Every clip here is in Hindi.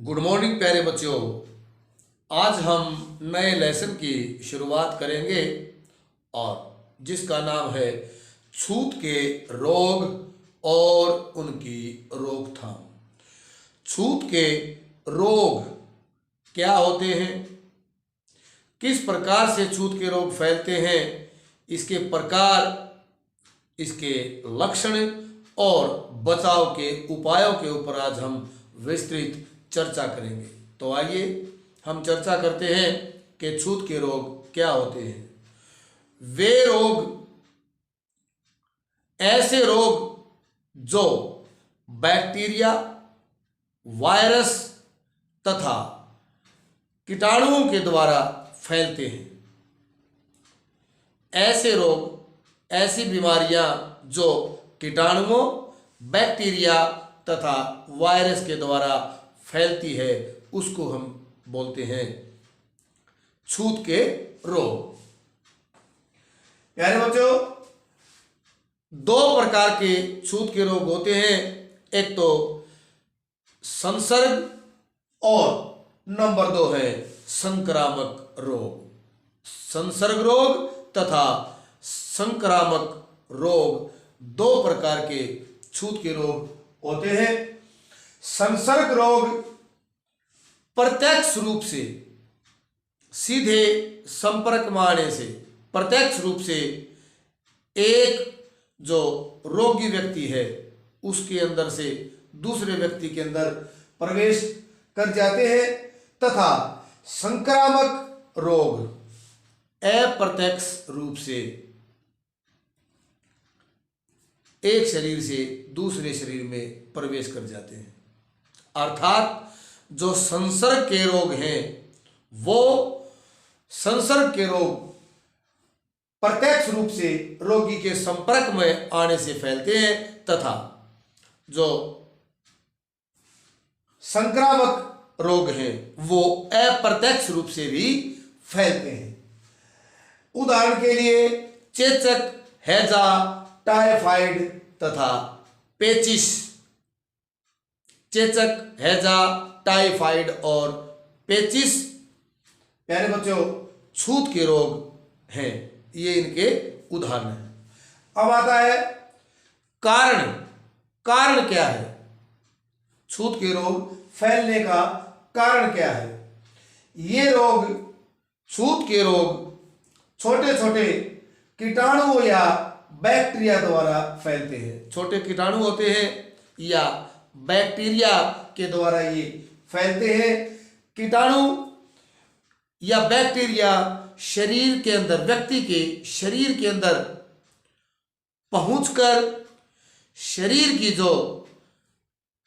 गुड मॉर्निंग प्यारे बच्चों। आज हम नए लेसन की शुरुआत करेंगे और जिसका नाम है छूत के रोग और उनकी रोकथाम। छूत के रोग क्या होते हैं, किस प्रकार से छूत के रोग फैलते हैं, इसके प्रकार, इसके लक्षण और बचाव के उपायों के ऊपर आज हम विस्तृत चर्चा करेंगे। तो आइए हम चर्चा करते हैं कि छूत के रोग क्या होते हैं। वे रोग ऐसे रोग जो बैक्टीरिया, वायरस तथा कीटाणुओं के द्वारा फैलते हैं। ऐसे रोग, ऐसी बीमारियां जो कीटाणुओं, बैक्टीरिया तथा वायरस के द्वारा फैलती है, उसको हम बोलते हैं छूत के रोग। प्यारे बच्चों, दो प्रकार के छूत के रोग होते हैं। एक तो संसर्ग और नंबर 2 है संक्रामक रोग। संसर्ग रोग तथा संक्रामक रोग दो प्रकार के छूत के रोग होते हैं। संसर्ग रोग प्रत्यक्ष रूप से, सीधे संपर्क में आने से, प्रत्यक्ष रूप से एक जो रोगी व्यक्ति है उसके अंदर से दूसरे व्यक्ति के अंदर प्रवेश कर जाते हैं। तथा संक्रामक रोग अप्रत्यक्ष रूप से एक शरीर से दूसरे शरीर में प्रवेश कर जाते हैं। अर्थात जो संसर्ग के रोग हैं वो संसर्ग के रोग प्रत्यक्ष रूप से रोगी के संपर्क में आने से फैलते हैं तथा जो संक्रामक रोग हैं वो अप्रत्यक्ष रूप से भी फैलते हैं। उदाहरण के लिए चेचक, हैजा, टाइफाइड तथा पेचिश। चेचक, हैजा, टाइफाइड और पेचिश प्यारे बच्चों छूत के रोग हैं, ये इनके उदाहरण हैं। अब आता है कारण। कारण क्या है? छूत के रोग फैलने का कारण क्या है? ये रोग, छूत के रोग छोटे छोटे कीटाणुओं या बैक्टीरिया द्वारा फैलते हैं। छोटे कीटाणु होते हैं या बैक्टीरिया के द्वारा ये फैलते हैं। कीटाणु या बैक्टीरिया शरीर के अंदर, व्यक्ति के शरीर के अंदर पहुंचकर शरीर की जो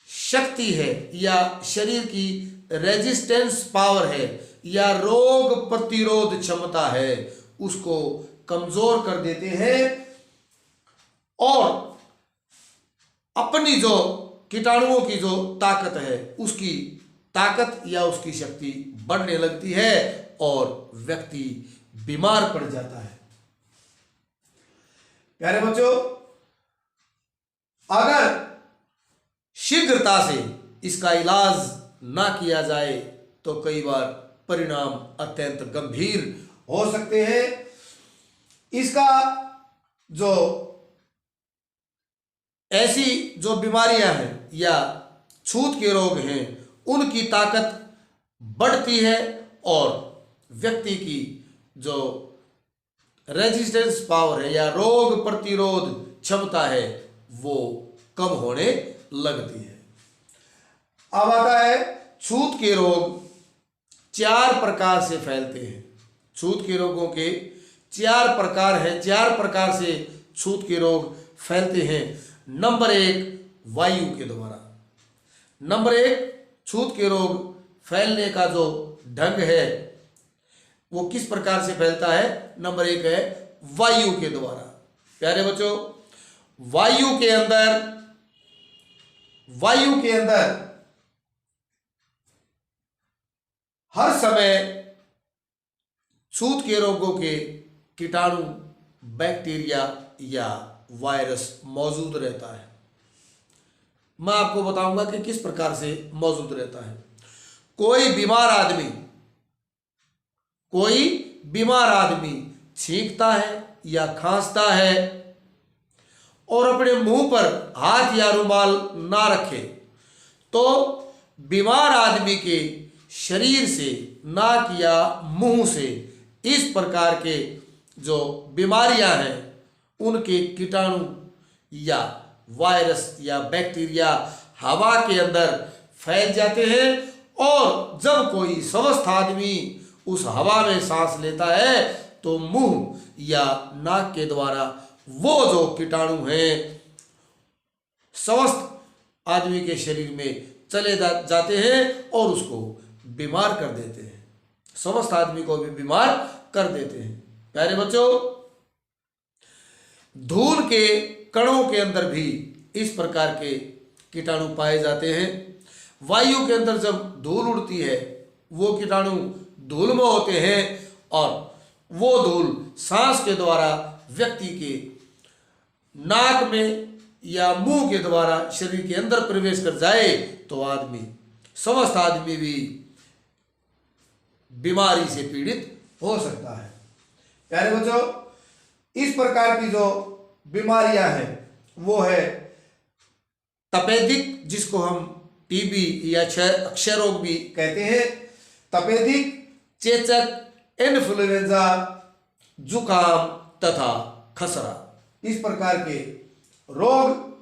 शक्ति है या शरीर की रेजिस्टेंस पावर है या रोग प्रतिरोध क्षमता है उसको कमजोर कर देते हैं और अपनी जो कीटाणुओं की जो ताकत है उसकी ताकत या उसकी शक्ति बढ़ने लगती है और व्यक्ति बीमार पड़ जाता है। प्यारे बच्चों, अगर शीघ्रता से इसका इलाज ना किया जाए तो कई बार परिणाम अत्यंत गंभीर हो सकते हैं। इसका जो ऐसी जो बीमारियां हैं या छूत के रोग हैं उनकी ताकत बढ़ती है और व्यक्ति की जो रेजिस्टेंस पावर है या रोग प्रतिरोध क्षमता है वो कम होने लगती है। अब आता है छूत के रोग 4 प्रकार से फैलते हैं। छूत के रोगों के 4 प्रकार हैं। 4 प्रकार से छूत के रोग फैलते हैं। नंबर 1 वायु के द्वारा। नंबर 1 छूत के रोग फैलने का जो ढंग है वो किस प्रकार से फैलता है? नंबर 1 है वायु के द्वारा। प्यारे बच्चों, वायु के अंदर हर समय छूत के रोगों के कीटाणु, बैक्टीरिया या वायरस मौजूद रहता है। मैं आपको बताऊंगा कि किस प्रकार से मौजूद रहता है। कोई बीमार आदमी छींकता है या खांसता है और अपने मुंह पर हाथ या रुमाल ना रखे तो बीमार आदमी के शरीर से, नाक या मुंह से इस प्रकार के जो बीमारियां हैं उनके कीटाणु या वायरस या बैक्टीरिया हवा के अंदर फैल जाते हैं और जब कोई स्वस्थ आदमी उस हवा में सांस लेता है तो मुंह या नाक के द्वारा वो जो कीटाणु हैं स्वस्थ आदमी के शरीर में चले जाते हैं और उसको बीमार कर देते हैं, स्वस्थ आदमी को भी बीमार कर देते हैं। प्यारे बच्चों, धूल के कणों के अंदर भी इस प्रकार के कीटाणु पाए जाते हैं। वायु के अंदर जब धूल उड़ती है वो कीटाणु धूल में होते हैं और वो धूल सांस के द्वारा व्यक्ति के नाक में या मुंह के द्वारा शरीर के अंदर प्रवेश कर जाए तो स्वस्थ आदमी भी बीमारी से पीड़ित हो सकता है। प्यारे बच्चों, इस प्रकार की जो बीमारियां हैं वो है तपेदिक, जिसको हम टीबी या अक्षय रोग भी कहते हैं। तपेदिक, चेचक, इन्फ्लुएंजा, जुकाम तथा खसरा, इस प्रकार के रोग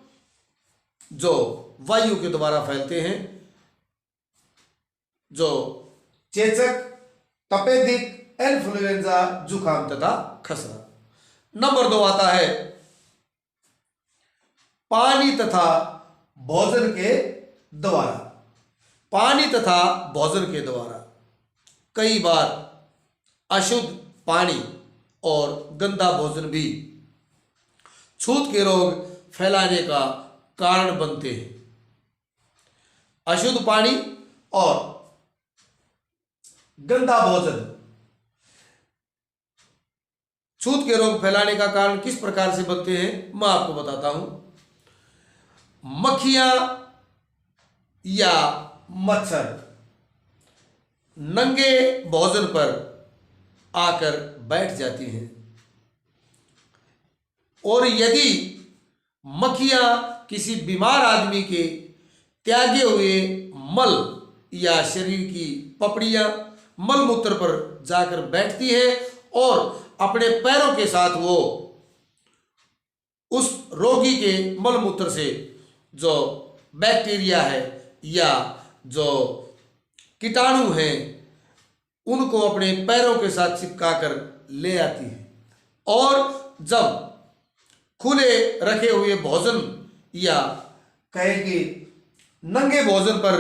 जो वायु के द्वारा फैलते हैं, जो चेचक, तपेदिक, इन्फ्लुएंजा, जुकाम तथा खसरा। नंबर 2 आता है पानी तथा भोजन के द्वारा। पानी तथा भोजन के द्वारा कई बार अशुद्ध पानी और गंदा भोजन भी छूत के रोग फैलाने का कारण बनते हैं। अशुद्ध पानी और गंदा भोजन छूत के रोग फैलाने का कारण किस प्रकार से बनते हैं मैं आपको बताता हूं। मक्खियां या मच्छर नंगे भोजन पर आकर बैठ जाती हैं और यदि मक्खियां किसी बीमार आदमी के त्यागे हुए मल या शरीर की पपड़ियां मल मूत्र पर जाकर बैठती है और अपने पैरों के साथ वो उस रोगी के मल मूत्र से जो बैक्टीरिया है या जो कीटाणु हैं उनको अपने पैरों के साथ चिपकाकर ले आती है और जब खुले रखे हुए भोजन या कहें कि नंगे भोजन पर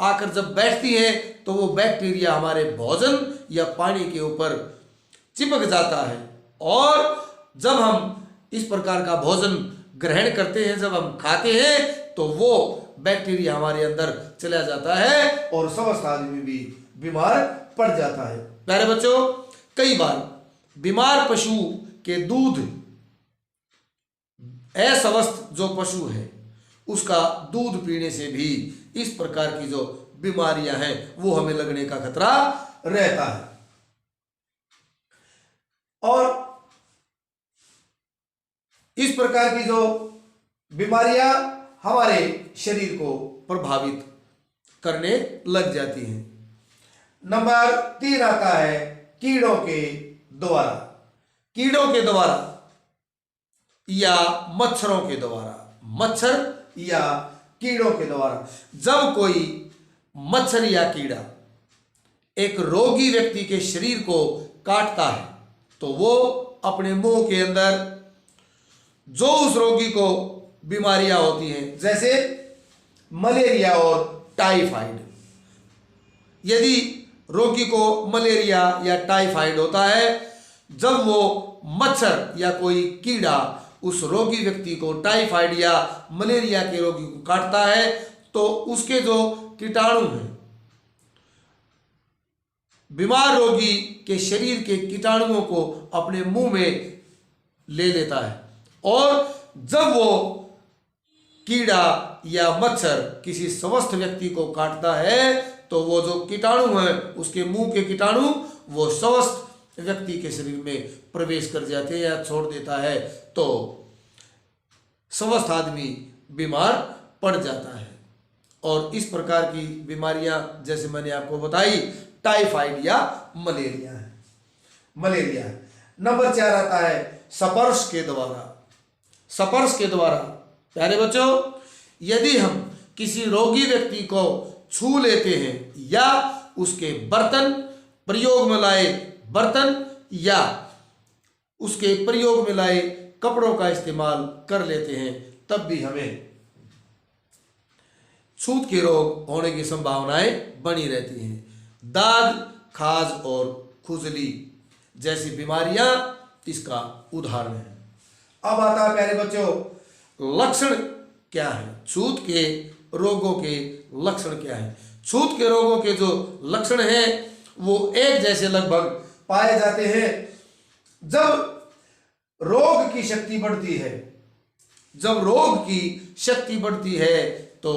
आकर जब बैठती है तो वो बैक्टीरिया हमारे भोजन या पानी के ऊपर चिपक जाता है और जब हम इस प्रकार का भोजन ग्रहण करते हैं, जब हम खाते हैं तो वो बैक्टीरिया हमारे अंदर चला जाता है और स्वस्थ आदमी भी बीमार पड़ जाता है। प्यारे बच्चों, कई बार बीमार पशु के दूध, अस्वस्थ जो पशु है उसका दूध पीने से भी इस प्रकार की जो बीमारियां हैं वो हमें लगने का खतरा रहता है। और इस प्रकार की जो बीमारियां हमारे शरीर को प्रभावित करने लग जाती हैं। नंबर 3 आता है कीड़ों के द्वारा। कीड़ों के द्वारा या मच्छरों के द्वारा, मच्छर या कीड़ों के द्वारा जब कोई मच्छर या कीड़ा एक रोगी व्यक्ति के शरीर को काटता है तो वो अपने मुंह के अंदर जो उस रोगी को बीमारियां होती हैं जैसे मलेरिया और टाइफाइड, यदि रोगी को मलेरिया या टाइफाइड होता है, जब वो मच्छर या कोई कीड़ा उस रोगी व्यक्ति को टाइफाइड या मलेरिया के रोगी को काटता है तो उसके जो कीटाणु हैं, बीमार रोगी के शरीर के कीटाणुओं को अपने मुंह में ले लेता है और जब वो कीड़ा या मच्छर किसी स्वस्थ व्यक्ति को काटता है तो वो जो कीटाणु है, उसके मुंह के कीटाणु वो स्वस्थ व्यक्ति के शरीर में प्रवेश कर जाते हैं या छोड़ देता है, तो स्वस्थ आदमी बीमार पड़ जाता है। और इस प्रकार की बीमारियां जैसे मैंने आपको बताई, टाइफाइड या मलेरिया है। मलेरिया। नंबर 4 आता है स्पर्श के द्वारा। स्पर्श के द्वारा प्यारे बच्चों, यदि हम किसी रोगी व्यक्ति को छू लेते हैं या उसके बर्तन, प्रयोग में लाए बर्तन या उसके प्रयोग में लाए कपड़ों का इस्तेमाल कर लेते हैं, तब भी हमें छूत के रोग होने की संभावनाएं बनी रहती हैं। दाद, खाज और खुजली जैसी बीमारियां इसका उदाहरण है। अब आता है प्यारे बच्चों लक्षण क्या है, छूत के रोगों के लक्षण क्या है। छूत के रोगों के जो लक्षण हैं वो एक जैसे लगभग पाए जाते हैं। जब रोग की शक्ति बढ़ती है, जब रोग की शक्ति बढ़ती है तो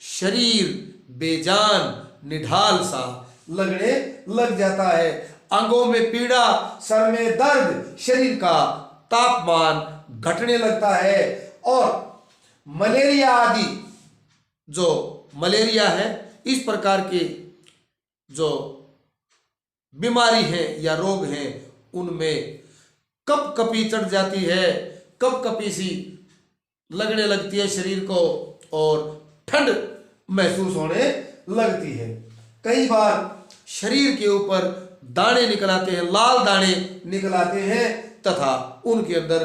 शरीर बेजान निढाल सा लगने लग जाता है। अंगों में पीड़ा, सर में दर्द, शरीर का तापमान घटने लगता है और मलेरिया आदि जो मलेरिया है, इस प्रकार के जो बीमारी है या रोग हैं उनमें कपकपी चढ़ जाती है, कपकपी सी लगने लगती है शरीर को और ठंड महसूस होने लगती है। कई बार शरीर के ऊपर दाने निकल आते हैं, लाल दाने निकल आते हैं तथा उनके अंदर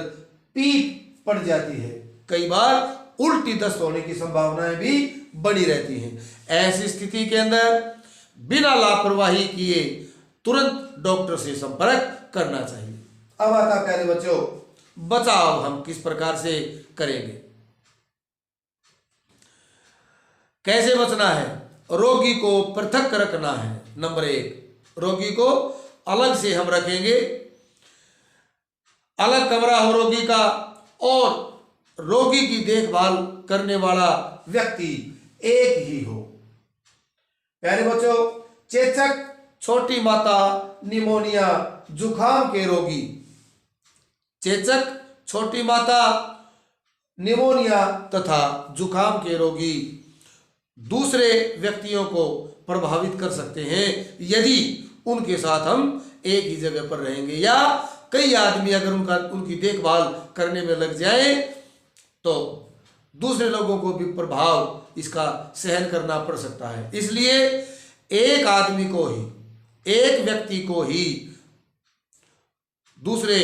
पीप पड़ जाती है। कई बार उल्टी दस्त होने की संभावनाएं भी बनी रहती हैं। ऐसी स्थिति के अंदर बिना लापरवाही किए तुरंत डॉक्टर से संपर्क करना चाहिए। अब आता प्यारे बच्चों बचाव हम किस प्रकार से करेंगे, कैसे बचना है। रोगी को पृथक रखना है। नंबर 1, रोगी को अलग से हम रखेंगे, अलग कमरा हो रोगी का और रोगी की देखभाल करने वाला व्यक्ति एक ही हो। प्यारे बच्चों चेचक, छोटी माता, निमोनिया, जुखाम के रोगी, चेचक, छोटी माता, निमोनिया तथा जुखाम के रोगी दूसरे व्यक्तियों को प्रभावित कर सकते हैं यदि उनके साथ हम एक ही जगह पर रहेंगे या कई आदमी अगर उनकी देखभाल करने में लग जाए तो दूसरे लोगों को भी प्रभाव इसका सहन करना पड़ सकता है। इसलिए एक आदमी को ही, एक व्यक्ति को ही दूसरे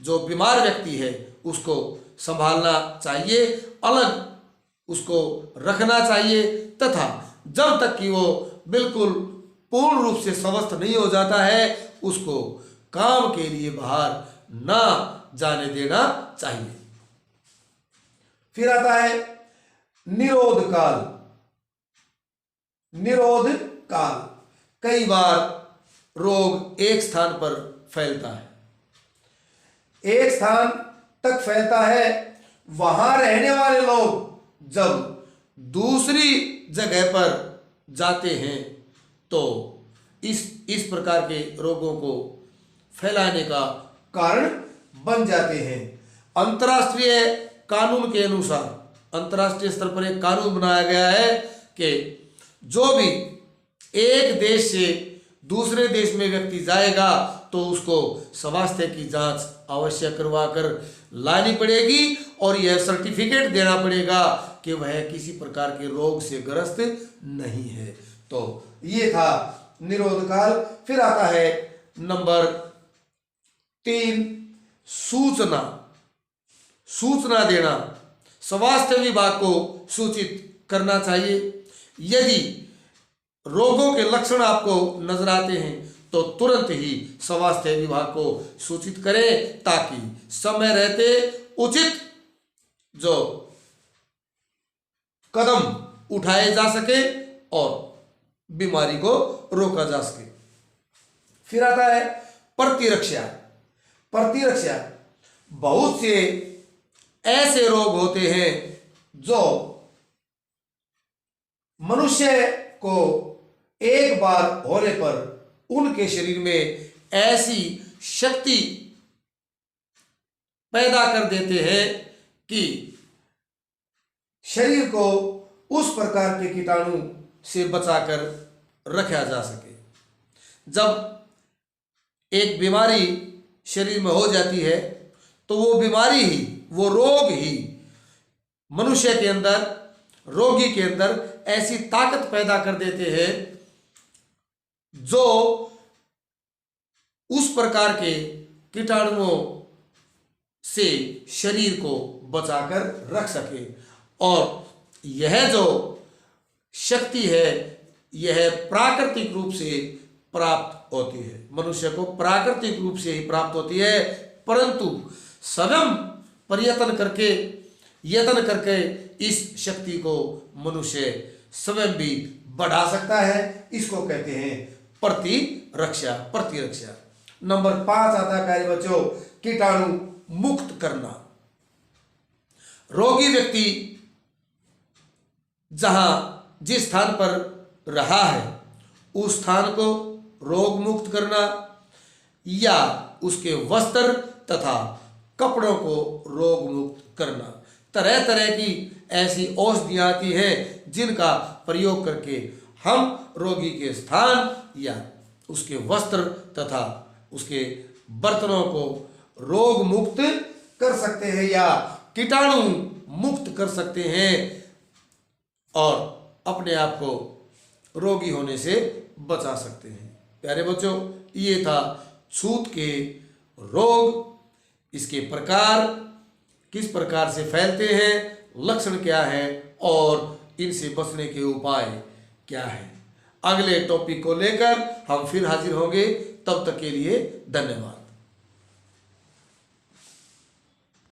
जो बीमार व्यक्ति है उसको संभालना चाहिए, अलग उसको रखना चाहिए तथा जब तक कि वो बिल्कुल पूर्ण रूप से स्वस्थ नहीं हो जाता है उसको काम के लिए बाहर ना जाने देना चाहिए। फिर आता है निरोध काल। निरोध काल, कई बार रोग एक स्थान पर फैलता है, एक स्थान तक फैलता है, वहां रहने वाले लोग जब दूसरी जगह पर जाते हैं तो इस प्रकार के रोगों को फैलाने का कारण बन जाते हैं। अंतर्राष्ट्रीय कानून के अनुसार, अंतर्राष्ट्रीय स्तर पर एक कानून बनाया गया है कि जो भी एक देश से दूसरे देश में व्यक्ति जाएगा तो उसको स्वास्थ्य की जांच अवश्य करवा कर लानी पड़ेगी और यह सर्टिफिकेट देना पड़ेगा कि वह किसी प्रकार के रोग से ग्रस्त नहीं है। तो ये था निरोध काल। फिर आता है नंबर 3 सूचना। सूचना देना, स्वास्थ्य विभाग को सूचित करना चाहिए। यदि रोगों के लक्षण आपको नजर आते हैं तो तुरंत ही स्वास्थ्य विभाग को सूचित करें ताकि समय रहते उचित जो कदम उठाए जा सके और बीमारी को रोका जा सके। फिर आता है प्रतिरक्षा। प्रतिरक्षा, बहुत से ऐसे रोग होते हैं जो मनुष्य को एक बार होने पर उनके शरीर में ऐसी शक्ति पैदा कर देते हैं कि शरीर को उस प्रकार के कीटाणु से बचाकर रखा जा सके। जब एक बीमारी शरीर में हो जाती है तो वो बीमारी ही, वो रोग ही मनुष्य के अंदर, रोगी के अंदर ऐसी ताकत पैदा कर देते हैं जो उस प्रकार के कीटाणुओं से शरीर को बचाकर रख सके। और यह जो शक्ति है यह प्राकृतिक रूप से प्राप्त होती है, मनुष्य को प्राकृतिक रूप से ही प्राप्त होती है, परंतु स्वयं यत्न करके इस शक्ति को मनुष्य स्वयं भी बढ़ा सकता है। इसको कहते हैं प्रतिरक्षा। नंबर 5 आता है प्यारे बच्चों, कीटाणु मुक्त करना। रोगी व्यक्ति जिस स्थान पर रहा है उस स्थान को रोग मुक्त करना, या उसके वस्त्र तथा कपड़ों को रोग मुक्त करना। तरह तरह की ऐसी औषधियाँ आती हैं जिनका प्रयोग करके हम रोगी के स्थान या उसके वस्त्र तथा उसके बर्तनों को रोग मुक्त कर सकते हैं या कीटाणु मुक्त कर सकते हैं और अपने आप को रोगी होने से बचा सकते हैं। प्यारे बच्चों, ये था छूत के रोग, इसके प्रकार, किस प्रकार से फैलते हैं, लक्षण क्या है और इनसे बचने के उपाय क्या है। अगले टॉपिक को लेकर हम फिर हाजिर होंगे, तब तक के लिए धन्यवाद।